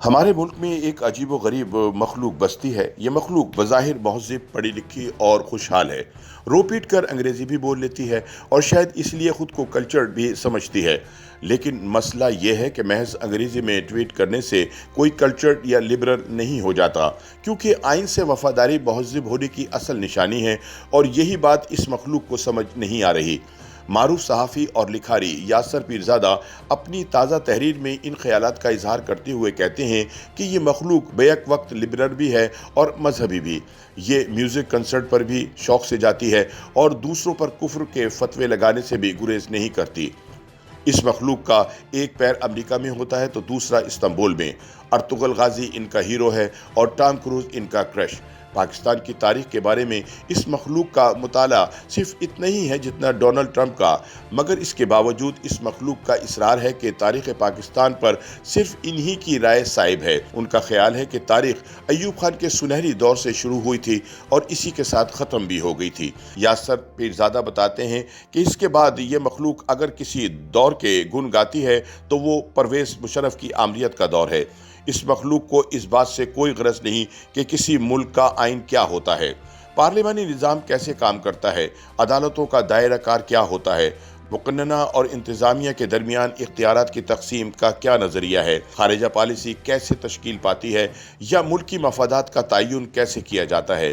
ہمارے ملک میں ایک عجیب و غریب مخلوق بستی ہے۔ یہ مخلوق بظاہر مہذب، پڑھی لکھی اور خوشحال ہے۔ رو پیٹ کر انگریزی بھی بول لیتی ہے اور شاید اس لیے خود کو کلچرڈ بھی سمجھتی ہے۔ لیکن مسئلہ یہ ہے کہ محض انگریزی میں ٹویٹ کرنے سے کوئی کلچرڈ یا لبرل نہیں ہو جاتا، کیونکہ آئین سے وفاداری مہذب ہونے کی اصل نشانی ہے، اور یہی بات اس مخلوق کو سمجھ نہیں آ رہی۔ معروف صحافی اور لکھاری یاسر پیرزادہ اپنی تازہ تحریر میں ان خیالات کا اظہار کرتے ہوئے کہتے ہیں کہ یہ مخلوق بیک وقت لبرل بھی ہے اور مذہبی بھی۔ یہ میوزک کنسرٹ پر بھی شوق سے جاتی ہے اور دوسروں پر کفر کے فتوے لگانے سے بھی گریز نہیں کرتی۔ اس مخلوق کا ایک پیر امریکہ میں ہوتا ہے تو دوسرا استنبول میں۔ ارطغرل غازی ان کا ہیرو ہے اور ٹام کروز ان کا کرش۔ پاکستان کی تاریخ کے بارے میں اس مخلوق کا مطالعہ صرف اتنا ہی ہے جتنا ڈونلڈ ٹرمپ کا، مگر اس کے باوجود اس مخلوق کا اصرار ہے کہ تاریخ پاکستان پر صرف انہی کی رائے صائب ہے۔ ان کا خیال ہے کہ تاریخ ایوب خان کے سنہری دور سے شروع ہوئی تھی اور اسی کے ساتھ ختم بھی ہو گئی تھی۔ یاسر پیرزادہ بتاتے ہیں کہ اس کے بعد یہ مخلوق اگر کسی دور کے گن گاتی ہے تو وہ پرویز مشرف کی آمریت کا دور ہے۔ اس مخلوق کو اس بات سے کوئی غرض نہیں کہ کسی ملک کا آئین کیا ہوتا ہے، پارلیمانی نظام کیسے کام کرتا ہے، عدالتوں کا دائرہ کار کیا ہوتا ہے، مقننہ اور انتظامیہ کے درمیان اختیارات کی تقسیم کا کیا نظریہ ہے، خارجہ پالیسی کیسے تشکیل پاتی ہے، یا ملکی مفادات کا تعین کیسے کیا جاتا ہے۔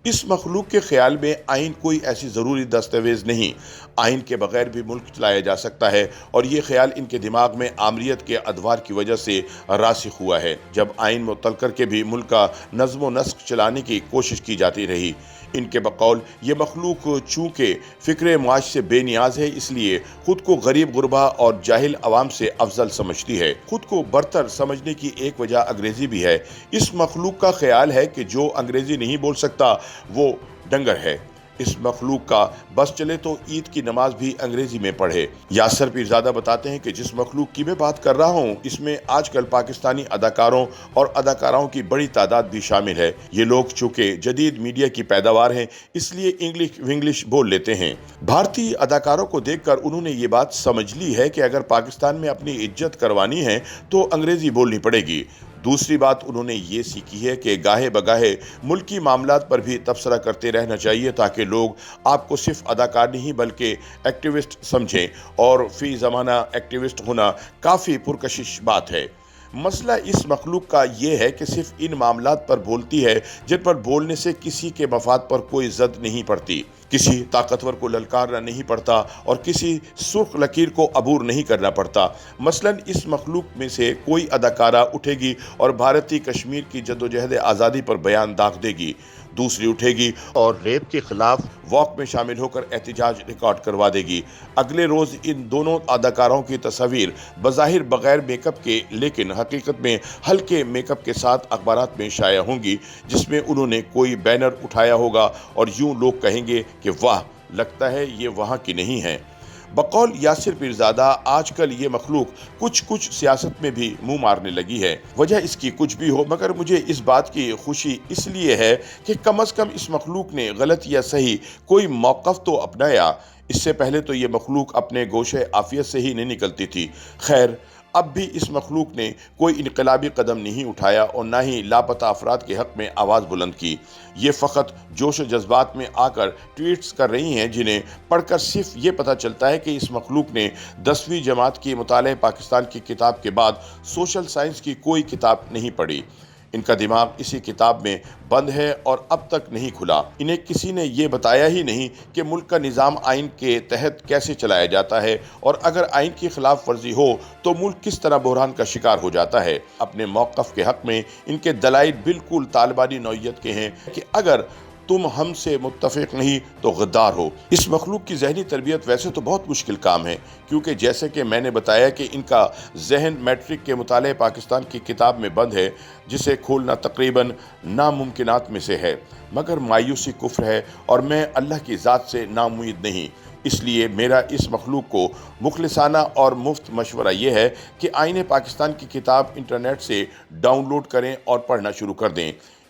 اس مخلوق کے خیال میں آئین کوئی ایسی ضروری دستاویز نہیں، آئین کے بغیر بھی ملک چلایا جا سکتا ہے، اور یہ خیال ان کے دماغ میں آمریت کے ادوار کی وجہ سے راسخ ہوا ہے، جب آئین معطل کر کے بھی ملک کا نظم و نسق چلانے کی کوشش کی جاتی رہی۔ ان کے بقول یہ مخلوق چونکہ فکر معاش سے بے نیاز ہے، اس لیے خود کو غریب غربا اور جاہل عوام سے افضل سمجھتی ہے۔ خود کو برتر سمجھنے کی ایک وجہ انگریزی بھی ہے۔ اس مخلوق کا خیال ہے کہ جو انگریزی نہیں بول سکتا وہ ڈنگر ہے۔ اس مخلوق کا بس چلے تو عید کی نماز بھی انگریزی میں پڑھے۔ یاسر پیرزادہ بتاتے ہیں کہ جس مخلوق کی میں بات کر رہا ہوں، اس میں آج کل پاکستانی اداکاروں اور اداکاراؤں کی بڑی تعداد بھی شامل ہے۔ یہ لوگ چونکہ جدید میڈیا کی پیداوار ہیں، اس لیے انگلش ونگلش بول لیتے ہیں۔ بھارتی اداکاروں کو دیکھ کر انہوں نے یہ بات سمجھ لی ہے کہ اگر پاکستان میں اپنی عزت کروانی ہے تو انگریزی بولنی پڑے گی۔ دوسری بات انہوں نے یہ سیکھی ہے کہ گاہے بگاہے ملکی معاملات پر بھی تبصرہ کرتے رہنا چاہیے، تاکہ لوگ آپ کو صرف اداکار نہیں بلکہ ایکٹیوسٹ سمجھیں، اور فی زمانہ ایکٹیوسٹ ہونا کافی پرکشش بات ہے۔ مسئلہ اس مخلوق کا یہ ہے کہ صرف ان معاملات پر بولتی ہے جن پر بولنے سے کسی کے مفاد پر کوئی زد نہیں پڑتی، کسی طاقتور کو للکارنا نہیں پڑتا اور کسی سرخ لکیر کو عبور نہیں کرنا پڑتا۔ مثلاً اس مخلوق میں سے کوئی اداکارہ اٹھے گی اور بھارتی کشمیر کی جدوجہد آزادی پر بیان داغ دے گی، دوسری اٹھے گی اور ریپ کے خلاف واک میں شامل ہو کر احتجاج ریکارڈ کروا دے گی۔ اگلے روز ان دونوں اداکاروں کی تصاویر بظاہر بغیر میک اپ کے لیکن حقیقت میں ہلکے میک اپ کے ساتھ اخبارات میں شائع ہوں گی، جس میں انہوں نے کوئی بینر اٹھایا ہوگا اور یوں لوگ کہیں گے کہ واہ، لگتا ہے یہ وہاں کی نہیں ہے۔ بقول یاسر پیرزادہ آج کل یہ مخلوق کچھ سیاست میں بھی منہ مارنے لگی ہے۔ وجہ اس کی کچھ بھی ہو، مگر مجھے اس بات کی خوشی اس لیے ہے کہ کم از کم اس مخلوق نے غلط یا صحیح کوئی موقف تو اپنایا۔ اس سے پہلے تو یہ مخلوق اپنے گوشے عافیت سے ہی نہیں نکلتی تھی۔ خیر، اب بھی اس مخلوق نے کوئی انقلابی قدم نہیں اٹھایا اور نہ ہی لاپتہ افراد کے حق میں آواز بلند کی۔ یہ فقط جوش و جذبات میں آ کر ٹویٹس کر رہی ہیں، جنہیں پڑھ کر صرف یہ پتہ چلتا ہے کہ اس مخلوق نے 10ویں جماعت کی مطالعہ پاکستان کی کتاب کے بعد سوشل سائنس کی کوئی کتاب نہیں پڑھی۔ ان کا دماغ اسی کتاب میں بند ہے اور اب تک نہیں کھلا۔ انہیں کسی نے یہ بتایا ہی نہیں کہ ملک کا نظام آئین کے تحت کیسے چلایا جاتا ہے، اور اگر آئین کی خلاف ورزی ہو تو ملک کس طرح بحران کا شکار ہو جاتا ہے۔ اپنے موقف کے حق میں ان کے دلائل بالکل طالبانی نوعیت کے ہیں کہ اگر تم ہم سے متفق نہیں تو غدار ہو۔ اس مخلوق کی ذہنی تربیت ویسے تو بہت مشکل کام ہے، کیونکہ جیسے کہ میں نے بتایا کہ ان کا ذہن میٹرک کے مطالعہ پاکستان کی کتاب میں بند ہے، جسے کھولنا تقریباً ناممکنات میں سے ہے، مگر مایوسی کفر ہے، اور میں اللہ کی ذات سے ناامید نہیں۔ اس لیے میرا اس مخلوق کو مخلصانہ اور مفت مشورہ یہ ہے کہ آئین پاکستان کی کتاب انٹرنیٹ سے ڈاؤن لوڈ کریں اور پڑھنا شروع کر دیں۔